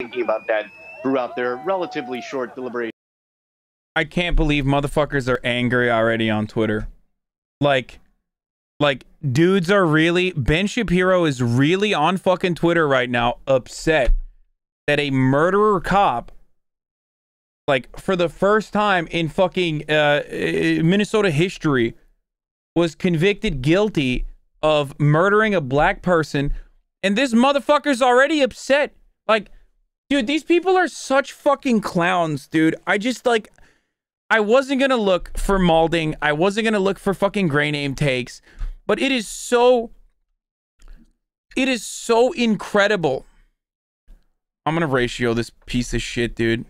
thinking about that throughout their relatively short deliberation. I can't believe motherfuckers are angry already on Twitter. Like dudes are really... Ben Shapiro is really on fucking Twitter right now, upset that a murderer cop, like, for the first time in fucking Minnesota history, was convicted guilty of murdering a black person, and this motherfucker's already upset. Like, dude, these people are such fucking clowns, dude. I just, like... I wasn't gonna look for malding. I wasn't gonna look for fucking gray name takes. But it is so incredible. I'm gonna ratio this piece of shit, dude.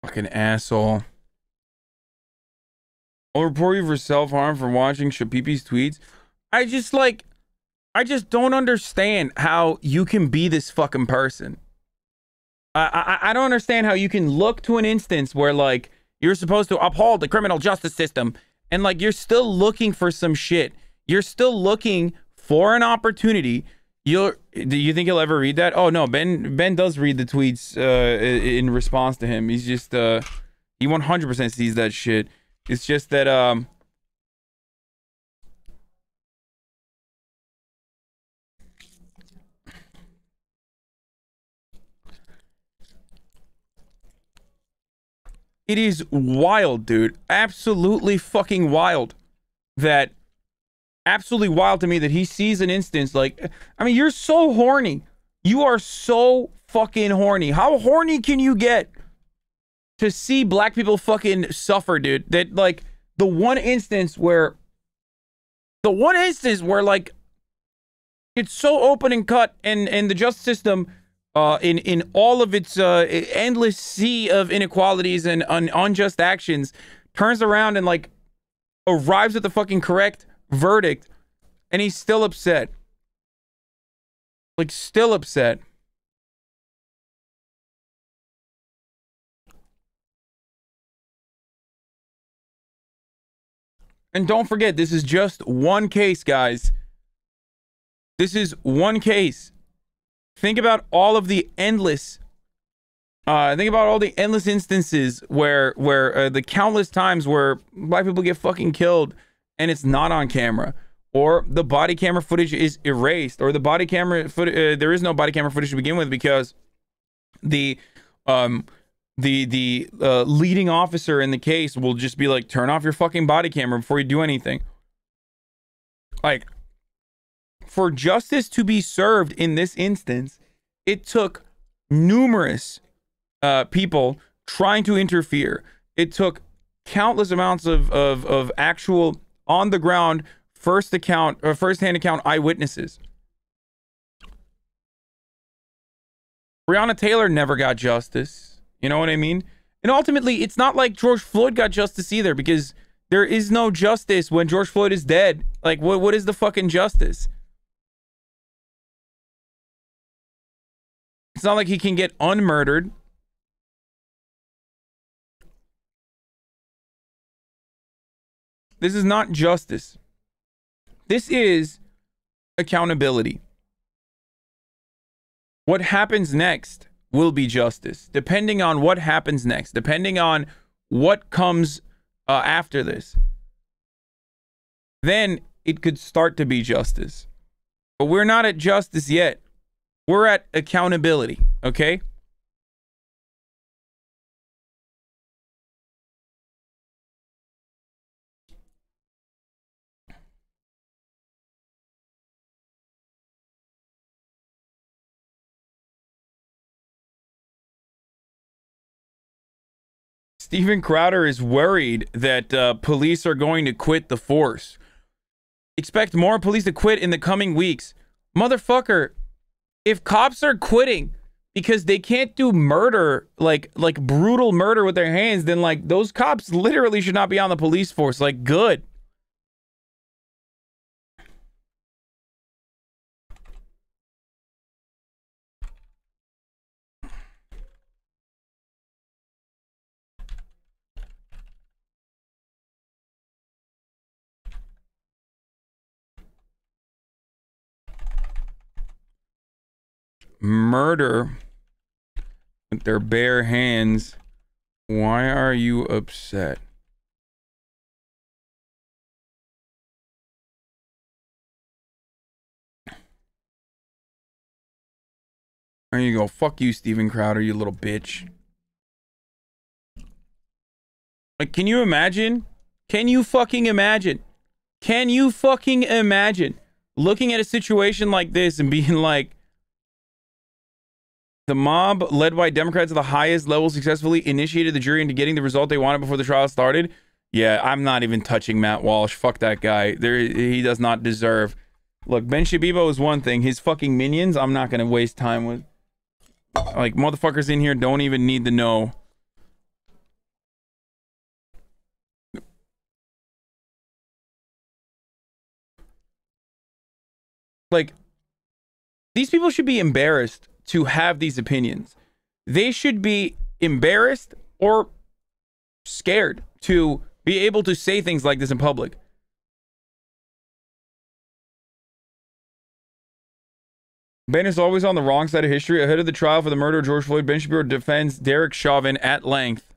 Fucking asshole. I'll report you for self-harm for watching Shabibo's tweets. I just don't understand how you can be this fucking person. I don't understand how you can look to an instance where, like, you're supposed to uphold the criminal justice system, and, like, you're still looking for some shit. You're still looking for an opportunity. Do you think he'll ever read that? Oh no, Ben does read the tweets in response to him. He's just he 100% sees that shit. It's just that it is wild, dude. Absolutely fucking wild. Absolutely wild to me that he sees an instance like... I mean, you're so horny. You are so fucking horny. How horny can you get to see black people fucking suffer, dude? That, like, the one instance where, like, it's so open and cut, and the justice system, in all of its endless sea of inequalities and unjust actions, turns around and, like, arrives at the fucking correct verdict, and he's still upset. Like, still upset. And don't forget, this is just one case, guys. This is one case. Think about all of the endless instances where the countless times where black people get fucking killed and it's not on camera, or the body camera footage is erased, or the body camera footage, there is no body camera footage to begin with because the leading officer in the case will just be like, turn off your fucking body camera before you do anything. Like, for justice to be served in this instance, it took numerous people trying to interfere. It took countless amounts of actual on the ground first-hand account eyewitnesses. Breonna Taylor never got justice. You know what I mean? And ultimately, it's not like George Floyd got justice either, because there is no justice when George Floyd is dead. Like, what is the fucking justice? It's not like he can get unmurdered. This is not justice. This is accountability. What happens next will be justice, depending on what happens next, depending on what comes after this. Then it could start to be justice. But we're not at justice yet. We're at accountability, okay? Steven Crowder is worried that police are going to quit the force. Expect more police to quit in the coming weeks. Motherfucker, if cops are quitting because they can't do murder, like brutal murder with their hands, then like those cops literally should not be on the police force. Like, good. Murder with their bare hands. Why are you upset? There you go. Fuck you, Steven Crowder, you little bitch. Like, can you imagine? Can you fucking imagine? Can you fucking imagine looking at a situation like this and being like, the mob, led by Democrats at the highest level, successfully initiated the jury into getting the result they wanted before the trial started? Yeah, I'm not even touching Matt Walsh. Fuck that guy. He does not deserve. Look, Ben Shabibo is one thing. His fucking minions, I'm not going to waste time with. Like, motherfuckers in here don't even need to know. Like, these people should be embarrassed to have these opinions. They should be embarrassed or scared to be able to say things like this in public. Ben is always on the wrong side of history. Ahead of the trial for the murder of George Floyd, Ben Shapiro defends Derek Chauvin at length.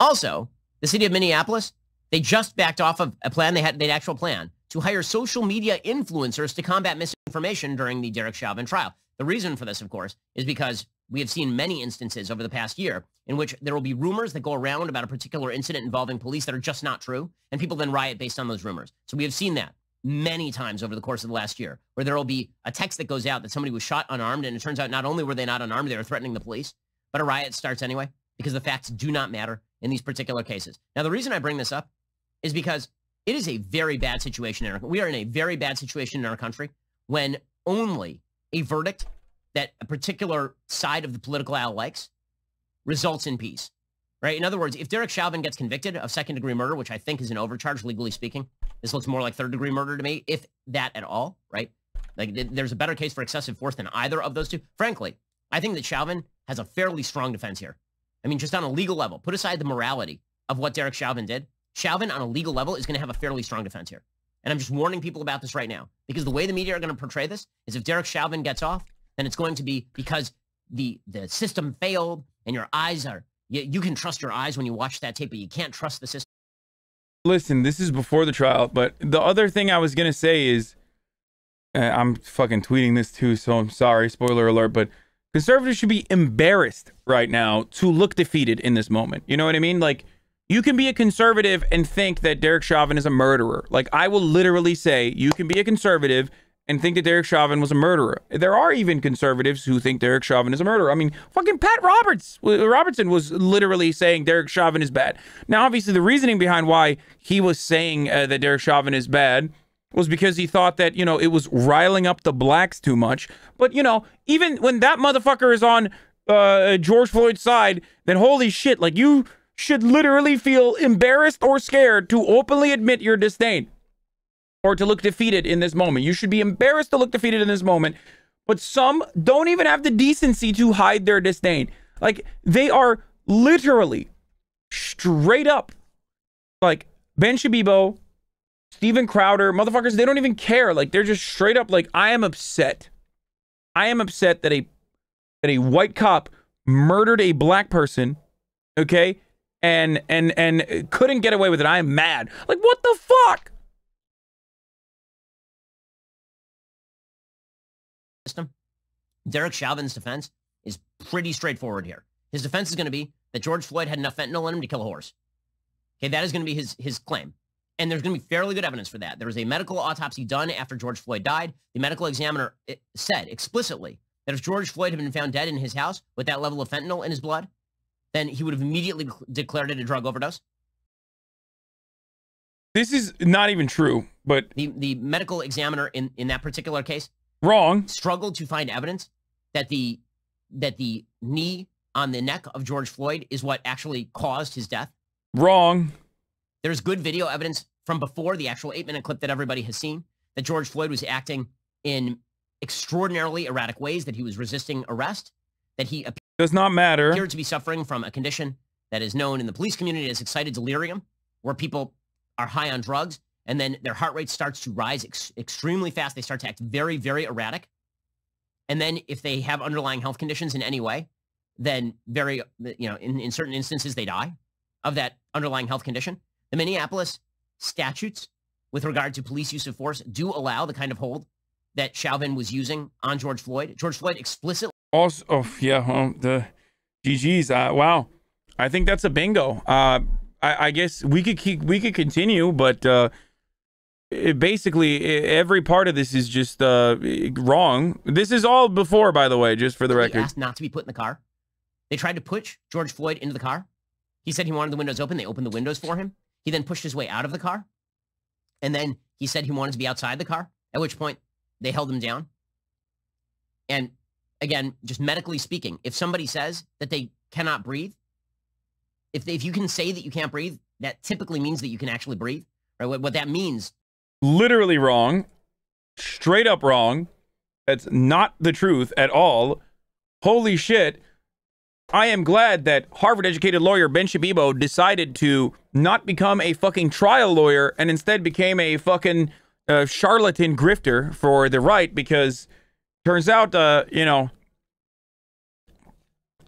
Also, the city of Minneapolis, they just backed off of a plan. They had an actual plan to hire social media influencers to combat misinformation during the Derek Chauvin trial. The reason for this, of course, is because we have seen many instances over the past year in which there will be rumors that go around about a particular incident involving police that are just not true, and people then riot based on those rumors. So we have seen that many times over the course of the last year, where there will be a text that goes out that somebody was shot unarmed, and it turns out not only were they not unarmed, they were threatening the police, but a riot starts anyway, because the facts do not matter in these particular cases. Now, the reason I bring this up is because it is a very bad situation. We are in a very bad situation in our country when only a verdict that a particular side of the political aisle likes results in peace, right? In other words, if Derek Chauvin gets convicted of second-degree murder, which I think is an overcharge, legally speaking, this looks more like third-degree murder to me, if that at all, right? Like, there's a better case for excessive force than either of those two. Frankly, I think that Chauvin has a fairly strong defense here. I mean, just on a legal level, put aside the morality of what Derek Chauvin did, Chauvin on a legal level is going to have a fairly strong defense here. And I'm just warning people about this right now, because the way the media are going to portray this is if Derek Chauvin gets off, then it's going to be because the system failed and your eyes are, you can trust your eyes when you watch that tape, but you can't trust the system. Listen, this is before the trial, but the other thing I was going to say is, I'm fucking tweeting this too, so I'm sorry, spoiler alert, but conservatives should be embarrassed right now to look defeated in this moment. You know what I mean? Like, you can be a conservative and think that Derek Chauvin is a murderer. Like, I will literally say you can be a conservative and think that Derek Chauvin was a murderer. There are even conservatives who think Derek Chauvin is a murderer. I mean, fucking Pat Robertson was literally saying Derek Chauvin is bad. Now, obviously, the reasoning behind why he was saying that Derek Chauvin is bad was because he thought that, you know, it was riling up the blacks too much. But, you know, even when that motherfucker is on George Floyd's side, then holy shit, like, you should literally feel embarrassed or scared to openly admit your disdain or to look defeated in this moment. You should be embarrassed to look defeated in this moment, but some don't even have the decency to hide their disdain. Like, they are literally straight up like Ben Shabibo, Steven Crowder, motherfuckers, they don't even care. Like, they're just straight up like, I am upset. I am upset that a white cop murdered a black person, okay? And couldn't get away with it. I am mad. Like, what the fuck? Derek Chauvin's defense is pretty straightforward here. His defense is going to be that George Floyd had enough fentanyl in him to kill a horse. Okay, that is going to be his claim. And there's going to be fairly good evidence for that. There was a medical autopsy done after George Floyd died. The medical examiner said explicitly that if George Floyd had been found dead in his house with that level of fentanyl in his blood, then he would have immediately declared it a drug overdose. This is not even true, but the medical examiner in that particular case wrong struggled to find evidence that the knee on the neck of George Floyd is what actually caused his death? Wrong. There's good video evidence from before the actual 8-minute clip that everybody has seen that George Floyd was acting in extraordinarily erratic ways, that he was resisting arrest, that he does not matter. appeared to be suffering from a condition that is known in the police community as excited delirium, where people are high on drugs and then their heart rate starts to rise extremely fast. They start to act very, very erratic. And then if they have underlying health conditions in any way, then in certain instances, they die of that underlying health condition. The Minneapolis statutes with regard to police use of force do allow the kind of hold that Chauvin was using on George Floyd. George Floyd explicitly. Also, the GG's. Wow. I think that's a bingo. I guess we could continue, but basically every part of this is just wrong. This is all before, by the way, just for the record. Asked not to be put in the car. They tried to push George Floyd into the car. He said he wanted the windows open. They opened the windows for him. He then pushed his way out of the car. And then he said he wanted to be outside the car, at which point they held him down. And again, just medically speaking, if somebody says that they cannot breathe, if you can say that you can't breathe, that typically means that you can actually breathe. Right? What that means. Literally wrong. Straight up wrong. That's not the truth at all. Holy shit. I am glad that Harvard-educated lawyer Ben Shabibo decided to not become a fucking trial lawyer and instead became a fucking charlatan grifter for the right, because turns out,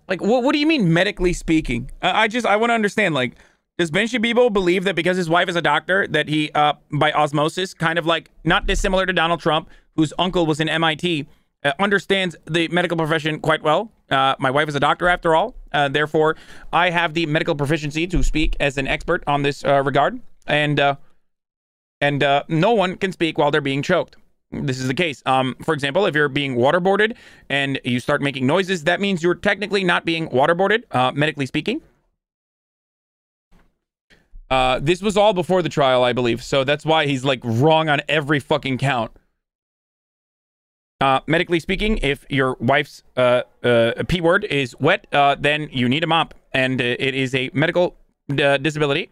like, what do you mean medically speaking? I want to understand, like, does Ben Shabibo believe that because his wife is a doctor that he, by osmosis, kind of like, not dissimilar to Donald Trump, whose uncle was in MIT, understands the medical profession quite well? My wife is a doctor, after all. Therefore, I have the medical proficiency to speak as an expert on this regard. And no one can speak while they're being choked. This is the case. For example, if you're being waterboarded and you start making noises, that means you're technically not being waterboarded, medically speaking. This was all before the trial, I believe. So that's why he's like wrong on every fucking count. Medically speaking, if your wife's P word is wet, then you need a mop, and it is a medical disability.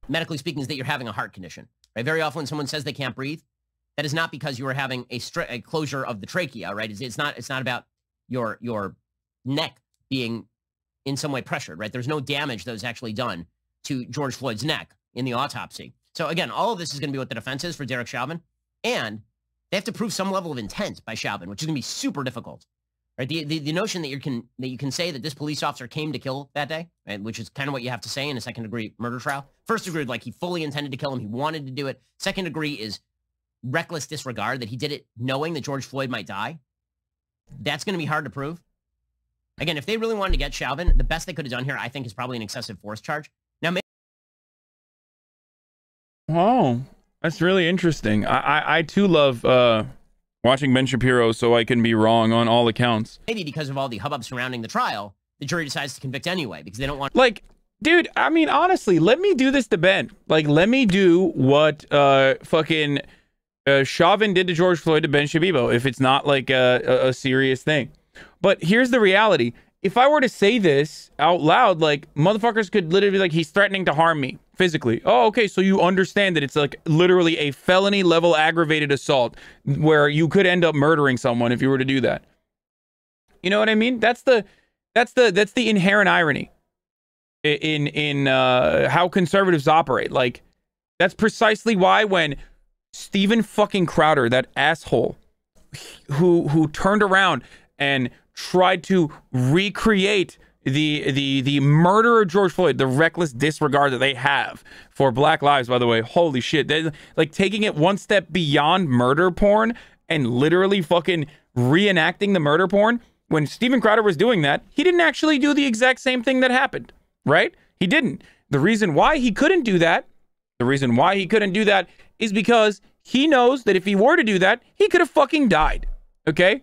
Medically speaking, is that you're having a heart condition. Right? Very often, when someone says they can't breathe, that is not because you are having a closure of the trachea. Right? It's not about your neck being in some way pressured. Right? There's no damage that was actually done to George Floyd's neck in the autopsy. So again, all of this is going to be what the defense is for Derek Chauvin, and they have to prove some level of intent by Chauvin, which is going to be super difficult. Right? The notion that you can say that this police officer came to kill that day, right, which is kind of what you have to say in a second-degree murder trial. First degree, like he fully intended to kill him, he wanted to do it. Second degree is reckless disregard, that he did it knowing that George Floyd might die. That's going to be hard to prove. Again, if they really wanted to get Chauvin, the best they could have done here, I think, is probably an excessive force charge. Now, oh, that's really interesting. I too love watching Ben Shapiro, so I can be wrong on all accounts. Maybe because of all the hubbub surrounding the trial, the jury decides to convict anyway, because they don't want... Like, dude, I mean, honestly, let me do this to Ben. Like, let me do what fucking Chauvin did to George Floyd to Ben Shabibo, if it's not like a serious thing. But here's the reality. If I were to say this out loud, like, motherfuckers could literally be like, he's threatening to harm me physically. Oh, okay, so you understand that it's like literally a felony level aggravated assault where you could end up murdering someone if you were to do that. You know what I mean? That's the inherent irony in how conservatives operate. Like, that's precisely why when Steven fucking Crowder, that asshole who turned around and tried to recreate the murder of George Floyd, the reckless disregard that they have for Black lives, by the way, holy shit. They're like taking it one step beyond murder porn and literally fucking reenacting the murder porn. When Steven Crowder was doing that, he didn't actually do the exact same thing that happened, right? He didn't. The reason why he couldn't do that, is because he knows that if he were to do that, he could have fucking died, okay?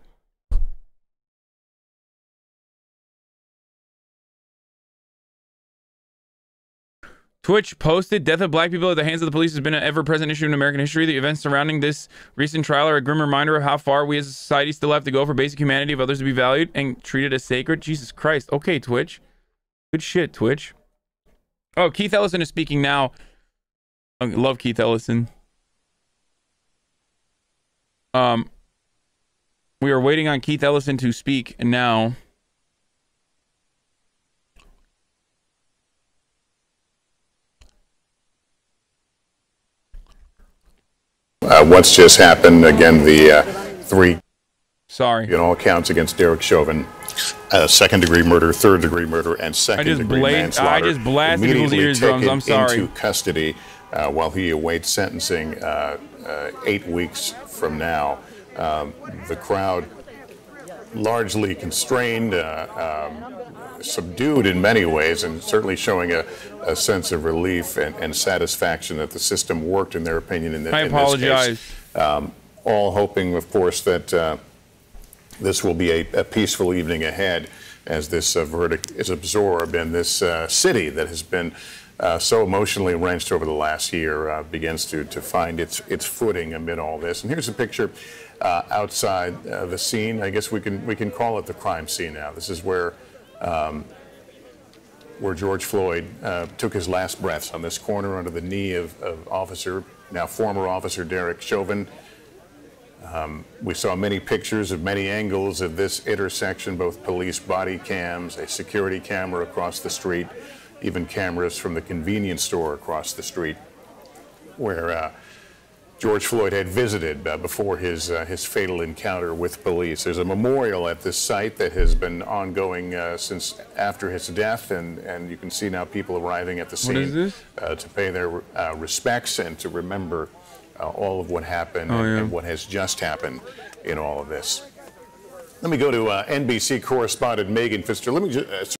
Twitch posted, death of black people at the hands of the police has been an ever-present issue in American history. The events surrounding this recent trial are a grim reminder of how far we as a society still have to go for basic humanity of others to be valued and treated as sacred. Jesus Christ. Okay, Twitch. Good shit, Twitch. Oh, Keith Ellison is speaking now. I love Keith Ellison. We are waiting on Keith Ellison to speak now. What's just happened, again, the three, sorry, in all accounts against Derek Chauvin, second-degree murder, third-degree murder, and second-degree manslaughter. I just blasted people's eardrums. I'm sorry. Into custody while he awaits sentencing 8 weeks from now. The crowd largely constrained, subdued in many ways, and certainly showing a sense of relief and satisfaction that the system worked, in their opinion, in this case. I apologize. All hoping, of course, that this will be a peaceful evening ahead as this verdict is absorbed, and this city that has been so emotionally wrenched over the last year begins to find its footing amid all this. And here's a picture outside the scene. I guess we can call it the crime scene now. This is where George Floyd took his last breaths, on this corner under the knee of now former officer Derek Chauvin. We saw many pictures of many angles of this intersection, both police body cams, a security camera across the street, even cameras from the convenience store across the street, where George Floyd had visited before his fatal encounter with police. There's a memorial at this site that has been ongoing since after his death, and you can see now people arriving at the scene to pay their respects and to remember all of what happened and what has just happened in all of this. Let me go to NBC correspondent Megan Pfister. Let me just